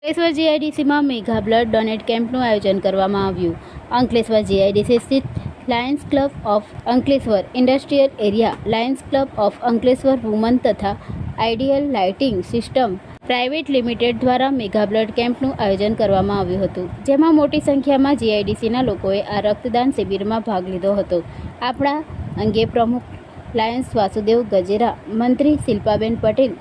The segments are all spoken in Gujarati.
અંકલેશ્વર જીઆઈડીસીમાં મેગા બ્લડ ડોનેટ કેમ્પનું આયોજન કરવામાં આવ્યું. અંકલેશ્વર જીઆઈડીસી સ્થિત Lions Club of Ankleshwar industrial area, Lions Club of Ankleshwar woman તથા ideal lighting system private limited દ્વારા મેગા બ્લડ કેમ્પનું આયોજન કરવામાં આવ્યું હતું, જેમાં મોટી સંખ્યામાં જીઆઈડીસીના લોકોએ આ રક્તદાન શિબિરમાં ભાગ લીધો હતો. આપણા અંગે પ્રમુખ લાયન્સ વાસુદેવ ગજેરા, મંત્રી શિલ્પાબેન પટેલ,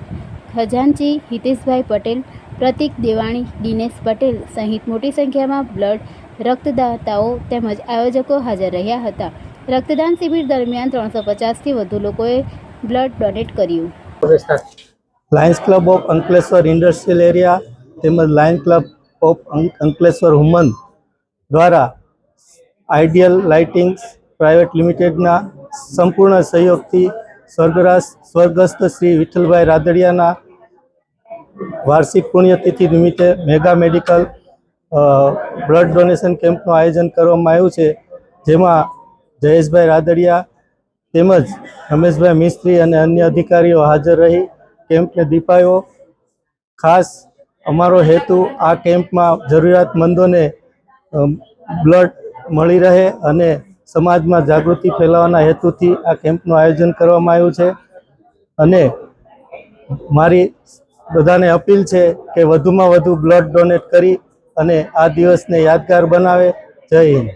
ખજાનચી હિતેશભાઈ પટેલ, પ્રતિક દેવાણી, દિનેશ પટેલ સહિત મોટી સંખ્યામાં બ્લડ રક્તદાતાઓ તેમજ આયોજકો હાજર રહ્યા હતા. રક્તદાન શિબિર દરમિયાન 350થી વધુ લોકોએ બ્લડ ડોનેટ કર્યું. Lions Club of Ankleshwar industrial area તેમજ Lions Club of Ankleshwar woman દ્વારા આઈડિયલ લાઇટિંગ્સ પ્રાઇવેટ લિમિટેડના સંપૂર્ણ સહયોગથી સ્વર્ગસ્થ શ્રી વિઠ્ઠલભાઈ રાદડિયાના વાર્ષિક પુણ્યતિથિ નિમિત્તે મેગા મેડિકલ બ્લડ ડોનેશન કેમ્પનું આયોજન કરવામાં આવ્યું છે, જેમાં જયેશભાઈ રાદડિયા તેમજ રમેશભાઈ મિસ્ત્રી અને અન્ય અધિકારીઓ હાજર રહી કેમ્પને દીપાયો. ખાસ અમારો હેતુ આ કેમ્પમાં જરૂરિયાતમંદોને બ્લડ મળી રહે અને સમાજમાં જાગૃતિ ફેલાવવાના હેતુથી આ કેમ્પનું આયોજન કરવામાં આવ્યું છે. અને મારી બધાને અપીલ છે કે વધુમાં વધુ બ્લડ ડોનેટ કરી અને આ દિવસને યાદગાર બનાવે. જય હિન્દ.